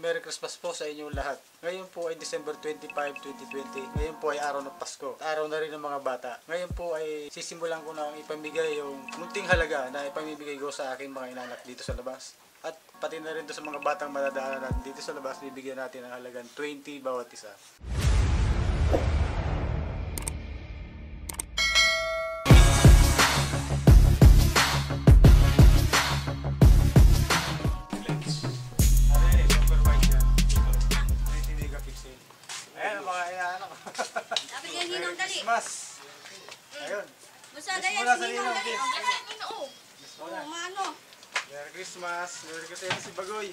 Merry Christmas po sa inyong lahat. Ngayon po ay December 25, 2020. Ngayon po ay araw ng Pasko. Araw na rin ng mga bata. Ngayon po ay sisimulan ko na ipamigay yung munting halaga na ipamimigay ko sa aking mga inanak dito sa labas. At pati na rin to sa mga batang madadaanan natin dito sa labas, bibigyan natin ng halagang 20 bawat isa. Christmas. Ayun. Simula sa ninong. Merry Christmas. Merry Christmas si Bagoy.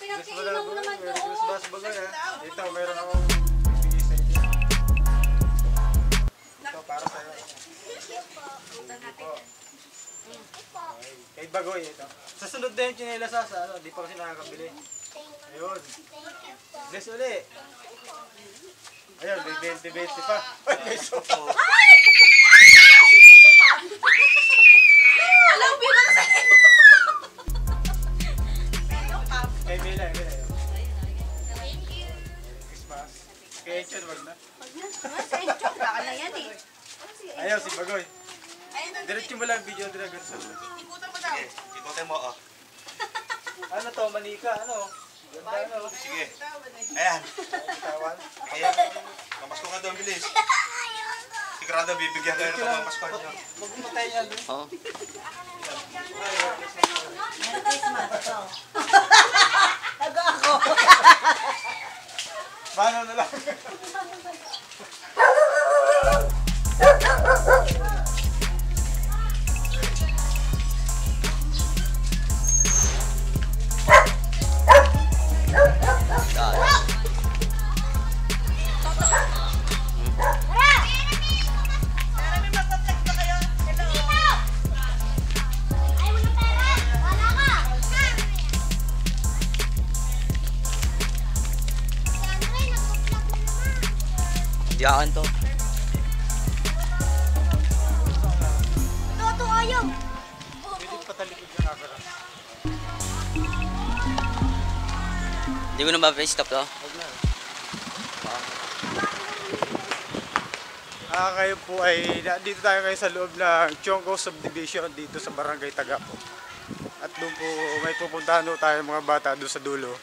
Pinagkainan mo naman doon. Merry Christmas Bagoy ha. Ito, meron akong bibigay sa inyo. Ito, para sa'yo. Kay Bagoy ito. Sa sunod na yung chinelas sa ano, di pa kasi nakakabili. Ayun. Bless uli. Ayun, may 20 pa. Ay, may sopa. Ay! Alam mo yun sa Kay Mila, Mila. Thank you. Christmas. Kay Enchon, wag na. Sa Enchon, baka na yan eh. Ayaw, si Bagoy. Diretso mo lang ang video, diretso. Ikutan mo daw. Ikutin mo, oh. Ano to, manika, ano? Ganda, ano? Sige. Ayan. Bitawan. Ayan. Pamasko ka doon, bilis. Sigurado, bibigyan kayo ng pamasko niyo. Huwag mo tayo yan, doon. Oo. Merry Christmas. Tago ako. Paano na lang? Hindi akin to. Ito ayaw. Pwede patalikod ng akara. Hindi ko na ma-face-stop to. Huwag na. Kayo po ay, dito tayo kayo sa loob ng Chongko Subdivision dito sa Barangay Tagapo. At doon po may pupuntahan tayo mga bata doon sa dulo.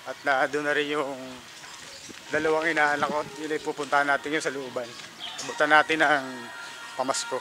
At doon na rin yung dalawang inaanak ko, yun ay pupuntahan natin yun sa looban. Abutan natin ang pamasko.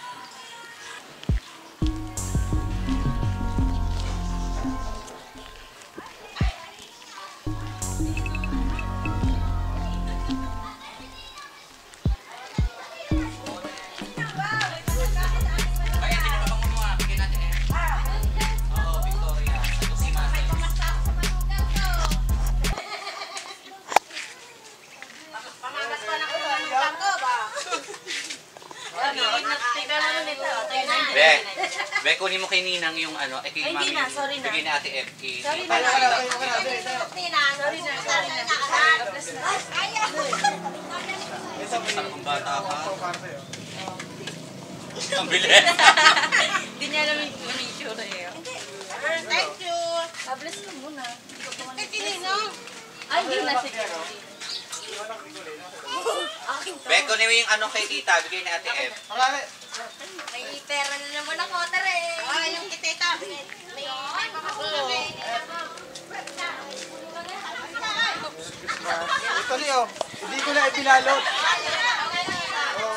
Be, kunin mo kay Ninang yung ano, kay Mami. Hindi na, sorry na. Bigay ni Ate FK. Sorry na. Sorry na. Isang bata ka. Ang bilis. Hindi niya alam yung ano yung tsura eh. Thank you. Bless mo muna. Ay, hindi na sige. Be, kunin mo yung ano kay Tita. Bigay ni Ate F. May pera na naman ako, tare. Ay, yung kitita. May makakulang eh. Ito niyo, hindi ko na ipinalot.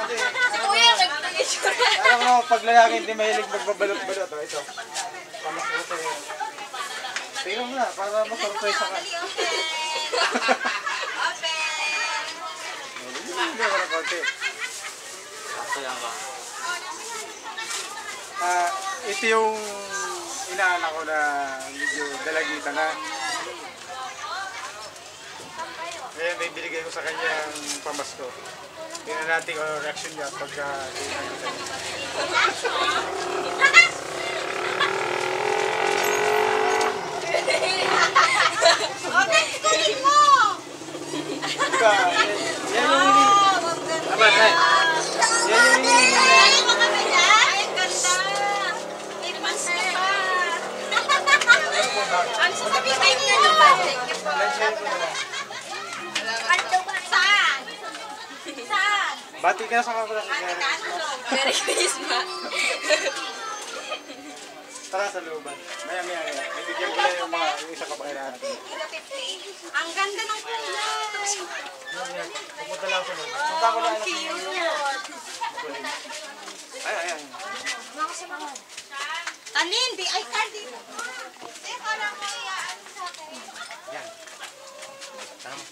Si Kuya, nagpag-issue. Alam mo, pag lalaki hindi mahilig magbabalot-balot. Ito, pamasko ko yun. Tingnan mo na, para masurprise ka. Hindi ko na konti. Ako lang ba? Ito yung inaanak ko na medyo dalagita na. Ngayon may binigay ko sa kanyang pamasko. Tingnan natin kung reaction niya pagka tingnan ko sa Yan yung Ang sasabihin niya ng bate. Saan? Saan? Bati ka na sa mga Merry Christmas. Tara sa looban. Maya. Ibigyan ko na yung mga yung isa kapakailangan natin. Ang ganda ng kulay. Pupunta lang ako nun. Punta ko lang. Ayan. Tanin, di ay card dito. Parang may iyaan sa akin. Yan. Tama.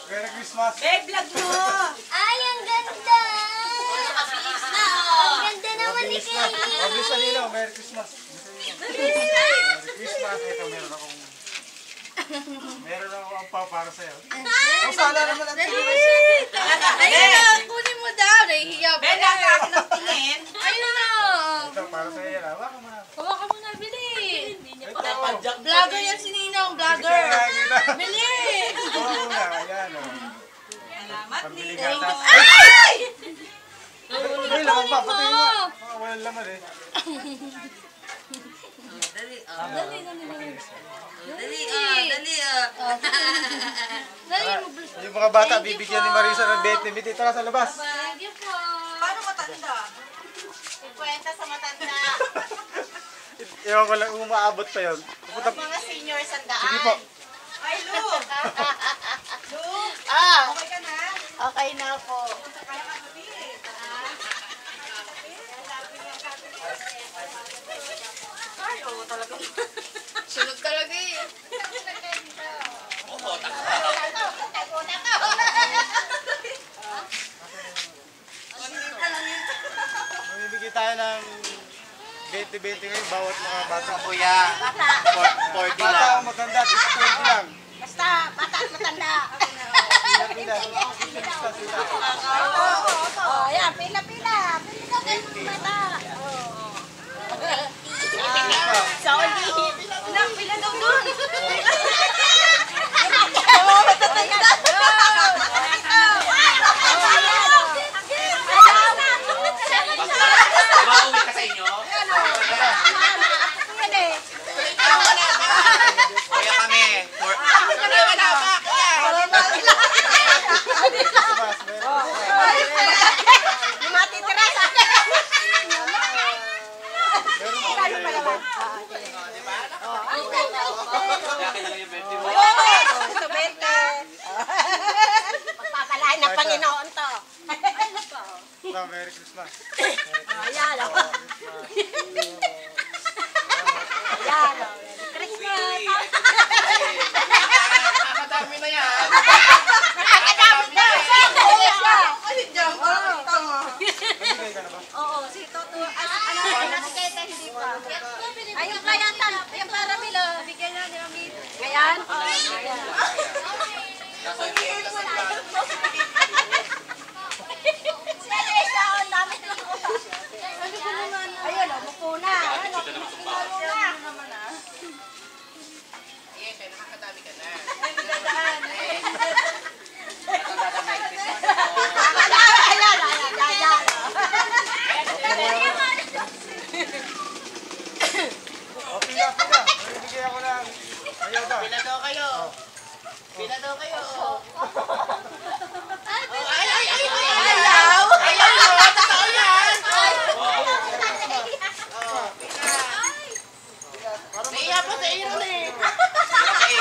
Merry Christmas. Vlog mo. Ay, ang ganda! Ang ganda naman ni Kelly! Mabilis na nilo. Merry Christmas. Merry Christmas. Ito, meron akong ampaw para sa'yo. Ang sana naman ang Ayun na, kunin mo daw. Nahihiya pa. Ben, nasa ng tingin. Ayun na. Ito, para sa'yo yan. Hawa ka muna. Kawa ka muna, bili. Ito. Vlogger yan si Ninong, vlogger. Bili! Ito muna. Ayan, o. Salamat, Pambili Ninong. gatas. Ay! Ay, laman pa. Pati nga. Walang laman eh. Dali. Tara, yung mga bata, bibigyan ni Marisa ng 20. Tara sa labas. Thank you po. Paano matanda? Kwenta sa matanda. Ewan ko lang, umaabot pa yun. Pupunta. Mga seniors ang daan. Sige po. Ay, Lu! Lu! Ah, Okay ka na? okay na po. Kaya ka gabi eh. Ay, oo talaga. Sunog talaga eh. Mamibigay tayo ng 20 ngayon, bawat mga bata. Kuya, 40 Bata lang. ang maganda, 20 lang. Basta, bata at matanda. Pila. Oh, ayan, pila-pila. Pila ka kayo mga bata. Sauli. Ilang pila daw dun. Oo, matatanda. Mauwi ka sa inyo? Kuya kami. Yung matitira sa akin. Ito, 20. Pagpapalain ng Panginoon to. Merry Christmas. Ayan, o. Ayan, o. Christmas. Nakakadami na yan. Nakakadami na. Ay, diyan ba? Nabigay ka na ba? Oo, si Toto. Ano nakakita, hindi pa. Ayun kaya yung para Milo. Bigyan na ni Mami. Ngayon? Oo, ngayon. Ayun, o, mupo na. Ayun, o, mupo na. Yes, nakakadami ka na. O, pila. Mamibigay ako ng ayuda. Pila daw kayo. Pila daw kayo. Ayaw! Ayaw mo! Totoo yan! Naiya pa sa iyo eh. Sa Aaron,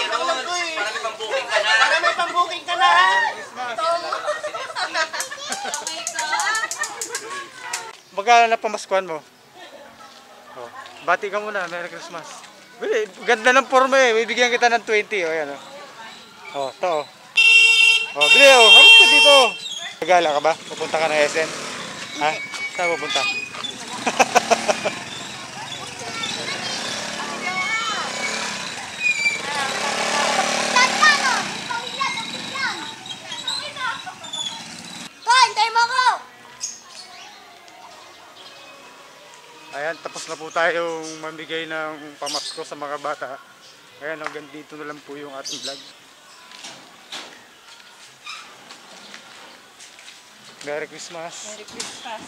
para may pang-booking ka na. Para may pang-booking ka na. Christmas. Magkano na pamaskuhan mo? Oh, bati ka muna, Merry Christmas. Bili, ganda ng forma eh. Bibigyan kita ng 20. O, yan o. Oh, to. Oh, bili o. Harap ka dito. Nagala ka ba? Pupunta ka ng SN? Ha? Saan pupunta? Ayan, tapos na po tayong mamigay ng pamasko sa mga bata. Ayan, hanggang dito na lang po yung ating vlog. Merry Christmas. Merry Christmas.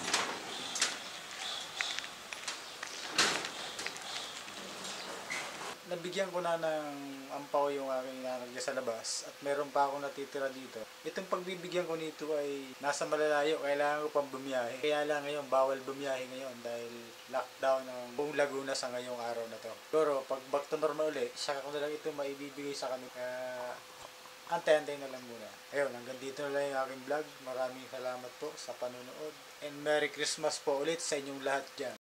Nabigyan ko na ng ampaw yung aking nanay sa labas at meron pa ako natitira dito. Itong pagbibigyan ko nito ay nasa malalayo, kailangan ko pang bumiyahe. Kaya lang ngayon, bawal bumiyahe ngayon dahil lockdown ng buong Laguna sa ngayong araw na to. Pero pag back to normal ulit, saka ko na lang ito maibibigay sa kanila. Kaya antay-antay na lang muna. Ayun, hanggang dito na lang yung aking vlog. Maraming salamat po sa panonood. And Merry Christmas po ulit sa inyong lahat dyan.